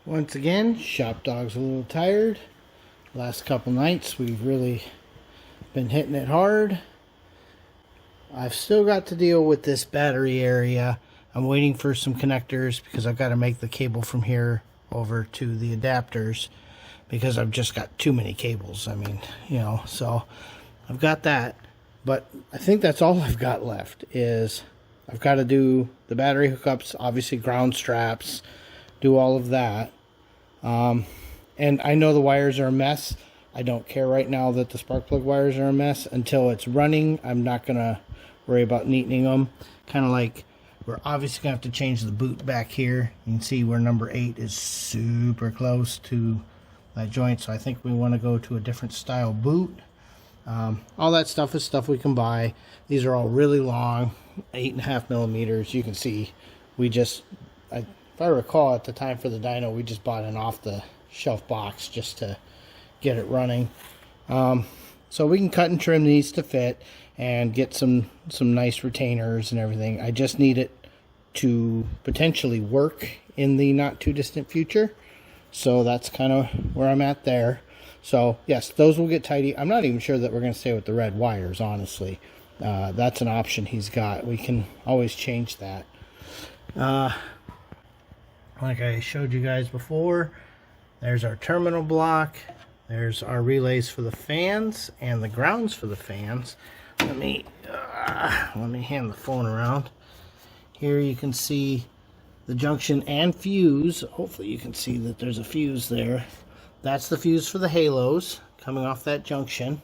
Once again, Shop Dog's a little tired. Last couple nights we've really been hitting it hard. I've still got to deal with this battery area. I'm waiting for some connectors because I've got to make the cable from here over to the adapters because I've just got too many cables. I mean, so I've got that. But I think that's all I've got left is I've got to do the battery hookups, obviously ground straps, do all of that. And I know the wires are a mess. I don't care right now that the spark plug wires are a mess. Until it's running, I'm not going to worry about neatening them. Kind of like we're obviously going to have to change the boot back here. You can see where number 8 is super close to that joint. So I think we want to go to a different style boot. All that stuff is stuff we can buy. These are all really long, 8.5 millimeters. You can see if I recall at the time for the dyno, we just bought an off the shelf box just to get it running. So we can cut and trim these to fit and get some nice retainers and everything. I just need it to potentially work in the not too distant future. So that's kind of where I'm at there. So yes, those will get tidy. I'm not even sure that we're going to stay with the red wires, honestly. That's an option he's got. We can always change that. Like I showed you guys before, there's our terminal block. There's our relays for the fans and the grounds for the fans. Let me hand the phone around. Here you can see the junction and fuse. Hopefully you can see that there's a fuse there. That's the fuse for the halos coming off that junction.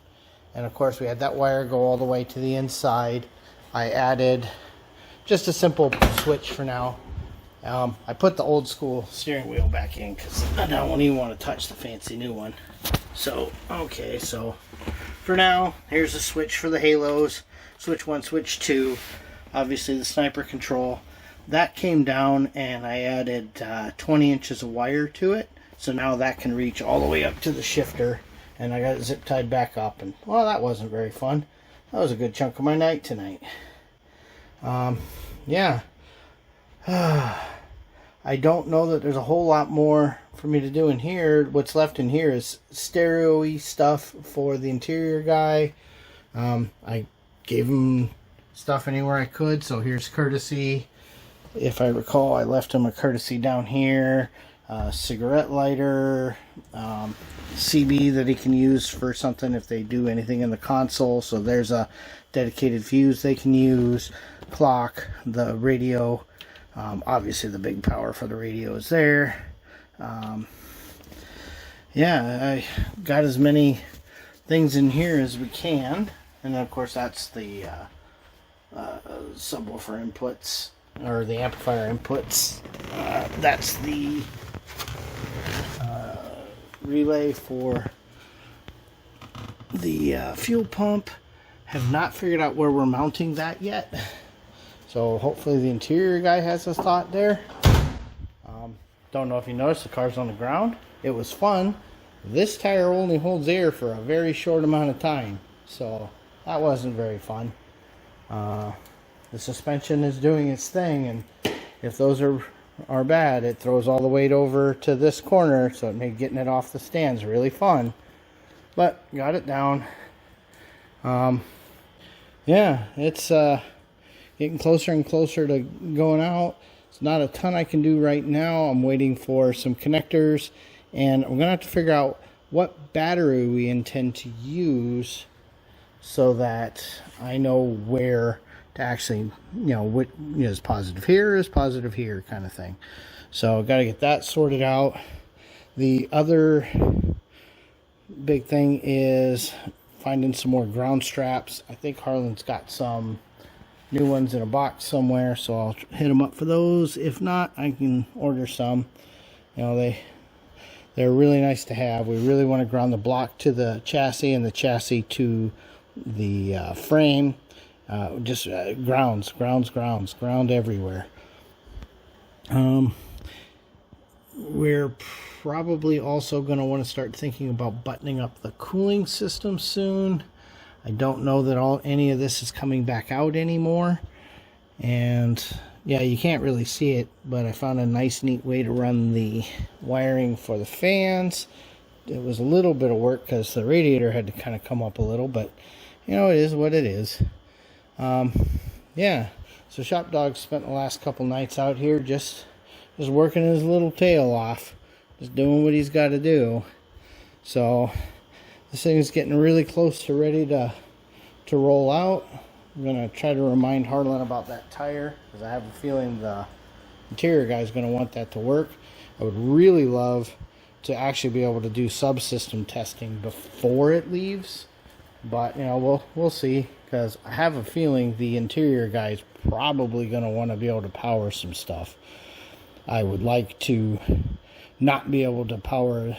And of course we had that wire go all the way to the inside. I added just a simple switch for now. I put the old school steering wheel back in because I don't even want to touch the fancy new one. So, okay, so for now, here's a switch for the halos. Switch 1, switch 2. Obviously the sniper control. That came down and I added 20 inches of wire to it. So now that can reach all the way up to the shifter. And I got it zip tied back up. And, well, that wasn't very fun. That was a good chunk of my night tonight. Yeah. I don't know that there's a whole lot more for me to do in here. What's left in here is stereo-y stuff for the interior guy. I gave him stuff anywhere I could, so here's courtesy. If I recall, I left him a courtesy down here. Cigarette lighter, CB that he can use for something if they do anything in the console. So there's a dedicated fuse they can use. Clock, the radio. Obviously the big power for the radio is there. Yeah, I got as many things in here as we can. And then of course that's the subwoofer inputs, or the amplifier inputs. That's the relay for the fuel pump. Have not figured out where we're mounting that yet. So hopefully the interior guy has a thought there. Don't know if you noticed, the car's on the ground. It was fun. This tire only holds air for a very short amount of time. So that wasn't very fun. The suspension is doing its thing. And if those are bad, it throws all the weight over to this corner. So it made getting it off the stands really fun. But got it down. Yeah, it's... getting closer and closer to going out. It's not a ton I can do right now. I'm waiting for some connectors, and I'm gonna have to figure out what battery we intend to use so that I know where to actually, what is positive here kind of thing. So got to get that sorted out. The other big thing is finding some more ground straps. I think Harlan's got some new ones in a box somewhere, so I'll hit them up for those. If not, I can order some. They're really nice to have. We really want to ground the block to the chassis and the chassis to the frame. Just ground everywhere. We're probably also going to want to start thinking about buttoning up the cooling system soon. I don't know that any of this is coming back out anymore, and Yeah, you can't really see it, but I found a nice neat way to run the wiring for the fans. It was a little bit of work because the radiator had to kind of come up a little, but you know, it is what it is. Yeah, so ShopDog spent the last couple nights out here just working his little tail off, just doing what he's got to do. So this thing is getting really close to ready to roll out. I'm going to try to remind Harlan about that tire, because I have a feeling the interior guy is going to want that to work. I would really love to actually be able to do subsystem testing before it leaves, but you know, we'll see, because I have a feeling the interior guy is probably going to want to be able to power some stuff. I would like to not be able to power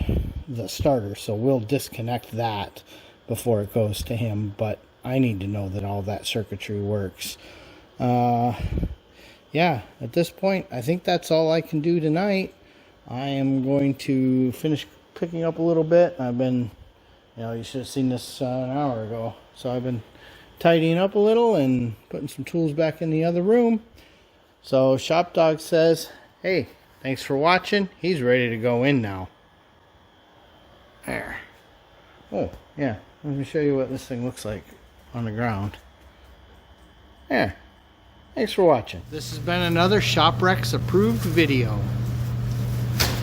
the starter, so we'll disconnect that before it goes to him, but I need to know that all that circuitry works. Yeah, at this point, I think that's all I can do tonight. I am going to finish picking up a little bit. I've been, you know, you should have seen this an hour ago. So I've been tidying up a little and putting some tools back in the other room. So ShopDog says, hey, thanks for watching. He's ready to go in now. There. Oh, yeah. Let me show you what this thing looks like on the ground. There. Thanks for watching. This has been another ShopRex approved video.